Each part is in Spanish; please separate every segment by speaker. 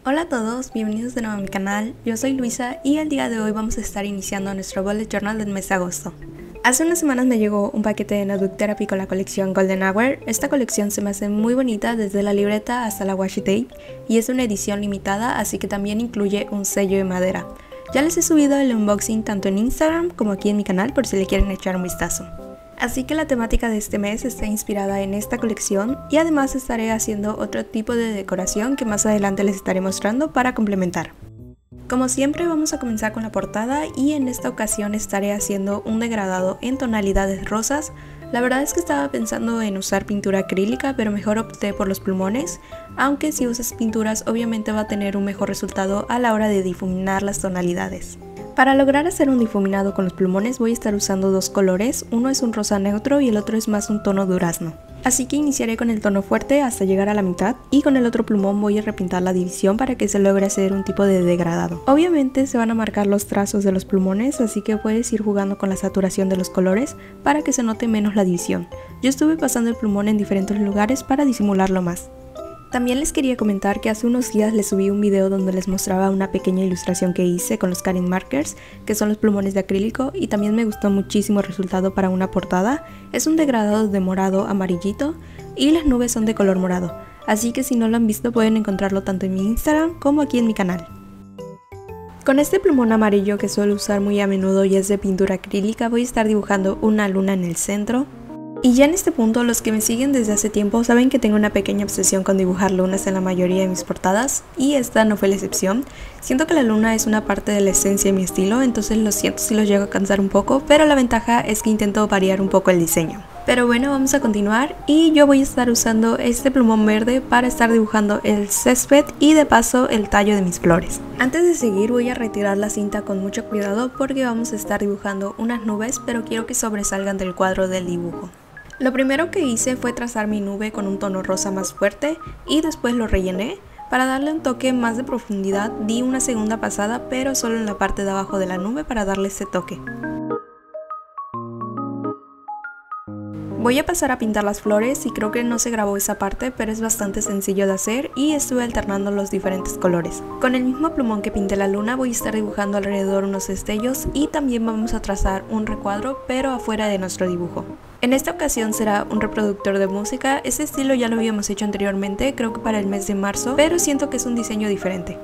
Speaker 1: Hola a todos, bienvenidos de nuevo a mi canal, yo soy Luisa y el día de hoy vamos a estar iniciando nuestro bullet journal del mes de agosto. Hace unas semanas me llegó un paquete de Notebook Therapy con la colección Golden Hour. Esta colección se me hace muy bonita desde la libreta hasta la washi tape y es una edición limitada, así que también incluye un sello de madera. Ya les he subido el unboxing tanto en Instagram como aquí en mi canal por si le quieren echar un vistazo. Así que la temática de este mes está inspirada en esta colección y además estaré haciendo otro tipo de decoración que más adelante les estaré mostrando para complementar. Como siempre vamos a comenzar con la portada y en esta ocasión estaré haciendo un degradado en tonalidades rosas. La verdad es que estaba pensando en usar pintura acrílica, pero mejor opté por los plumones, aunque si usas pinturas obviamente va a tener un mejor resultado a la hora de difuminar las tonalidades. Para lograr hacer un difuminado con los plumones voy a estar usando dos colores, uno es un rosa neutro y el otro es más un tono durazno. Así que iniciaré con el tono fuerte hasta llegar a la mitad y con el otro plumón voy a repintar la división para que se logre hacer un tipo de degradado. Obviamente se van a marcar los trazos de los plumones, así que puedes ir jugando con la saturación de los colores para que se note menos la división. Yo estuve pasando el plumón en diferentes lugares para disimularlo más. También les quería comentar que hace unos días les subí un video donde les mostraba una pequeña ilustración que hice con los cutting markers, que son los plumones de acrílico, y también me gustó muchísimo el resultado para una portada. Es un degradado de morado amarillito y las nubes son de color morado, así que si no lo han visto pueden encontrarlo tanto en mi Instagram como aquí en mi canal. Con este plumón amarillo que suelo usar muy a menudo y es de pintura acrílica voy a estar dibujando una luna en el centro. Y ya en este punto, los que me siguen desde hace tiempo saben que tengo una pequeña obsesión con dibujar lunas en la mayoría de mis portadas, y esta no fue la excepción. Siento que la luna es una parte de la esencia de mi estilo, entonces lo siento si los llego a cansar un poco, pero la ventaja es que intento variar un poco el diseño. Pero bueno, vamos a continuar y yo voy a estar usando este plumón verde para estar dibujando el césped y de paso el tallo de mis flores. Antes de seguir voy a retirar la cinta con mucho cuidado porque vamos a estar dibujando unas nubes, pero quiero que sobresalgan del cuadro del dibujo. Lo primero que hice fue trazar mi nube con un tono rosa más fuerte y después lo rellené. Para darle un toque más de profundidad di una segunda pasada, pero solo en la parte de abajo de la nube para darle ese toque. Voy a pasar a pintar las flores y creo que no se grabó esa parte, pero es bastante sencillo de hacer y estuve alternando los diferentes colores. Con el mismo plumón que pinté la luna voy a estar dibujando alrededor unos destellos y también vamos a trazar un recuadro pero afuera de nuestro dibujo. En esta ocasión será un reproductor de música, este estilo ya lo habíamos hecho anteriormente, creo que para el mes de marzo, pero siento que es un diseño diferente.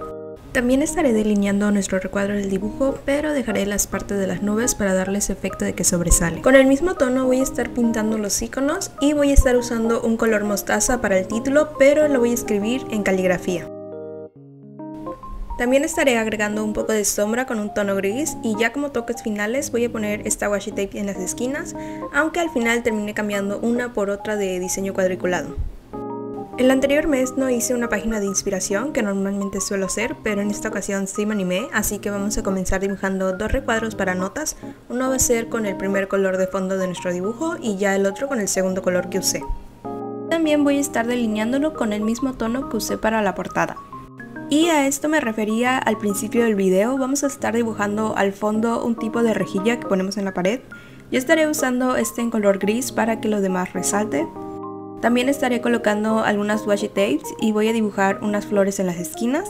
Speaker 1: También estaré delineando nuestro recuadro del dibujo, pero dejaré las partes de las nubes para darles efecto de que sobresale. Con el mismo tono voy a estar pintando los iconos y voy a estar usando un color mostaza para el título, pero lo voy a escribir en caligrafía. También estaré agregando un poco de sombra con un tono gris y ya como toques finales voy a poner esta washi tape en las esquinas, aunque al final terminé cambiando una por otra de diseño cuadriculado. El anterior mes no hice una página de inspiración que normalmente suelo hacer, pero en esta ocasión sí me animé, así que vamos a comenzar dibujando dos recuadros para notas. Uno va a ser con el primer color de fondo de nuestro dibujo y ya el otro con el segundo color que usé. También voy a estar delineándolo con el mismo tono que usé para la portada. Y a esto me refería al principio del video, vamos a estar dibujando al fondo un tipo de rejilla que ponemos en la pared. Yo estaré usando este en color gris para que lo demás resalte. También estaré colocando algunas washi tapes y voy a dibujar unas flores en las esquinas.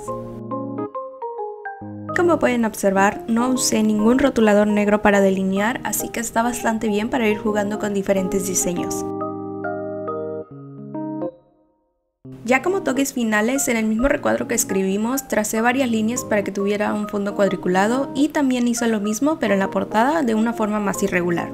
Speaker 1: Como pueden observar, no usé ningún rotulador negro para delinear, así que está bastante bien para ir jugando con diferentes diseños. Ya como toques finales, en el mismo recuadro que escribimos, tracé varias líneas para que tuviera un fondo cuadriculado y también hice lo mismo pero en la portada de una forma más irregular.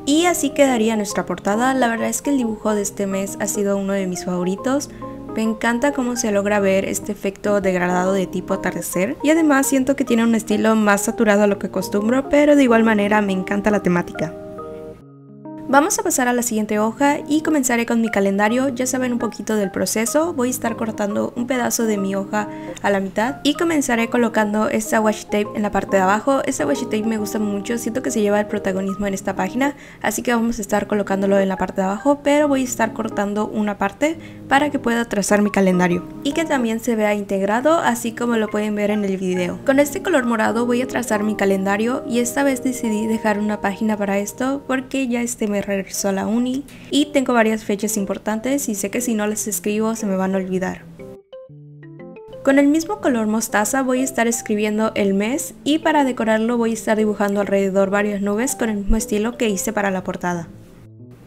Speaker 1: Y así quedaría nuestra portada. La verdad es que el dibujo de este mes ha sido uno de mis favoritos. Me encanta cómo se logra ver este efecto degradado de tipo atardecer y además siento que tiene un estilo más saturado a lo que acostumbro, pero de igual manera me encanta la temática. Vamos a pasar a la siguiente hoja y comenzaré con mi calendario. Ya saben un poquito del proceso, voy a estar cortando un pedazo de mi hoja a la mitad y comenzaré colocando esta washi tape en la parte de abajo. Esta washi tape me gusta mucho, siento que se lleva el protagonismo en esta página, así que vamos a estar colocándolo en la parte de abajo, pero voy a estar cortando una parte para que pueda trazar mi calendario y que también se vea integrado, así como lo pueden ver en el video. Con este color morado voy a trazar mi calendario y esta vez decidí dejar una página para esto porque ya este mes regresó a la uni y tengo varias fechas importantes y sé que si no las escribo se me van a olvidar. Con el mismo color mostaza voy a estar escribiendo el mes y para decorarlo voy a estar dibujando alrededor varias nubes con el mismo estilo que hice para la portada.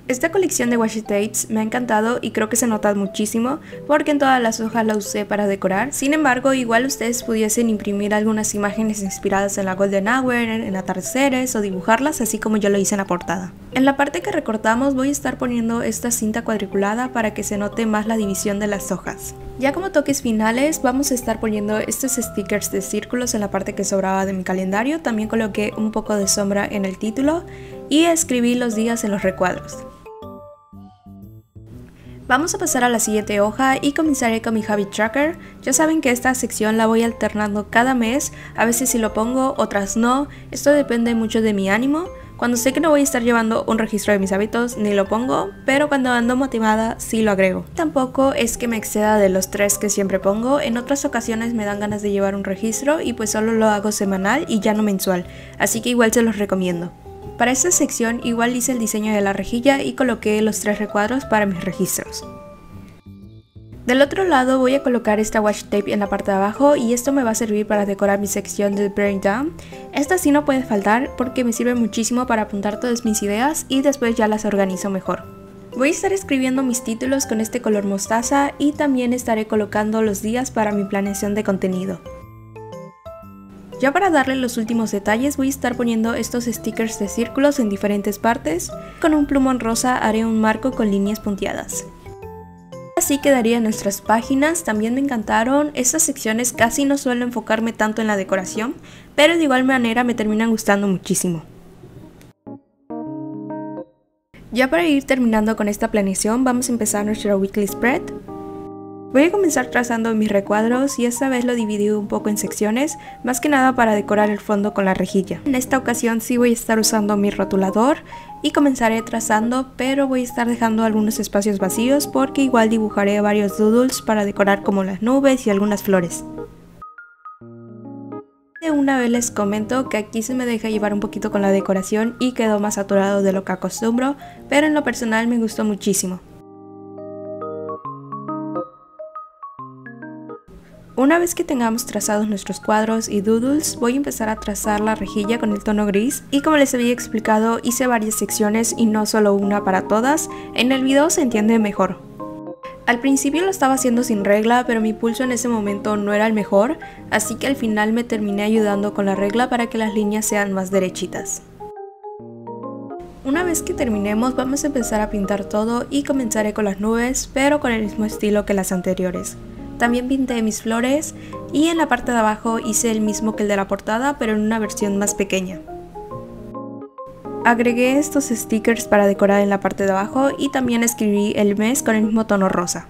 Speaker 1: Esta colección de washi tapes me ha encantado y creo que se nota muchísimo porque en todas las hojas la usé para decorar. Sin embargo, igual ustedes pudiesen imprimir algunas imágenes inspiradas en la Golden Hour, en atardeceres o dibujarlas así como yo lo hice en la portada. En la parte que recortamos voy a estar poniendo esta cinta cuadriculada para que se note más la división de las hojas. Ya como toques finales vamos a estar poniendo estos stickers de círculos en la parte que sobraba de mi calendario. También coloqué un poco de sombra en el título y escribí los días en los recuadros. Vamos a pasar a la siguiente hoja y comenzaré con mi habit tracker. Ya saben que esta sección la voy alternando cada mes, a veces sí lo pongo, otras no, esto depende mucho de mi ánimo. Cuando sé que no voy a estar llevando un registro de mis hábitos ni lo pongo, pero cuando ando motivada sí lo agrego. Tampoco es que me exceda de los 3 que siempre pongo, en otras ocasiones me dan ganas de llevar un registro y pues solo lo hago semanal y ya no mensual, así que igual se los recomiendo. Para esta sección igual hice el diseño de la rejilla y coloqué los 3 recuadros para mis registros. Del otro lado voy a colocar esta washi tape en la parte de abajo y esto me va a servir para decorar mi sección de Breakdown. Esta sí no puede faltar porque me sirve muchísimo para apuntar todas mis ideas y después ya las organizo mejor. Voy a estar escribiendo mis títulos con este color mostaza y también estaré colocando los días para mi planeación de contenido. Ya para darle los últimos detalles voy a estar poniendo estos stickers de círculos en diferentes partes. Con un plumón rosa haré un marco con líneas punteadas. Así quedarían nuestras páginas, también me encantaron. Estas secciones casi no suelo enfocarme tanto en la decoración, pero de igual manera me terminan gustando muchísimo. Ya para ir terminando con esta planeación vamos a empezar nuestro weekly spread. Voy a comenzar trazando mis recuadros y esta vez lo dividí un poco en secciones, más que nada para decorar el fondo con la rejilla. En esta ocasión sí voy a estar usando mi rotulador y comenzaré trazando, pero voy a estar dejando algunos espacios vacíos porque igual dibujaré varios doodles para decorar como las nubes y algunas flores. De una vez les comento que aquí se me deja llevar un poquito con la decoración y quedó más saturado de lo que acostumbro, pero en lo personal me gustó muchísimo. Una vez que tengamos trazados nuestros cuadros y doodles, voy a empezar a trazar la rejilla con el tono gris y como les había explicado hice varias secciones y no solo una para todas, en el video se entiende mejor. Al principio lo estaba haciendo sin regla, pero mi pulso en ese momento no era el mejor, así que al final me terminé ayudando con la regla para que las líneas sean más derechitas. Una vez que terminemos vamos a empezar a pintar todo y comenzaré con las nubes, pero con el mismo estilo que las anteriores. También pinté mis flores y en la parte de abajo hice el mismo que el de la portada, pero en una versión más pequeña. Agregué estos stickers para decorar en la parte de abajo y también escribí el mes con el mismo tono rosa.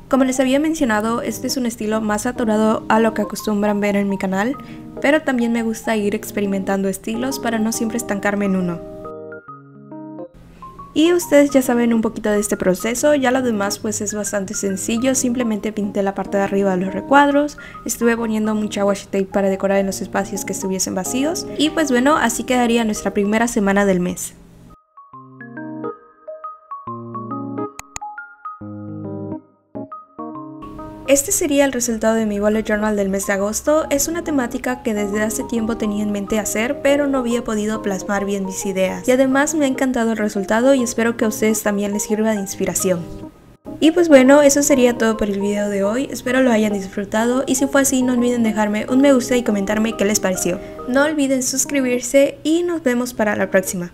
Speaker 1: Como les había mencionado, este es un estilo más saturado a lo que acostumbran ver en mi canal, pero también me gusta ir experimentando estilos para no siempre estancarme en uno. Y ustedes ya saben un poquito de este proceso, ya lo demás pues es bastante sencillo, simplemente pinté la parte de arriba de los recuadros, estuve poniendo mucha washi tape para decorar en los espacios que estuviesen vacíos y pues bueno, así quedaría nuestra primera semana del mes. Este sería el resultado de mi bullet journal del mes de agosto. Es una temática que desde hace tiempo tenía en mente hacer, pero no había podido plasmar bien mis ideas. Y además me ha encantado el resultado y espero que a ustedes también les sirva de inspiración. Y pues bueno, eso sería todo por el video de hoy, espero lo hayan disfrutado y si fue así no olviden dejarme un me gusta y comentarme qué les pareció. No olviden suscribirse y nos vemos para la próxima.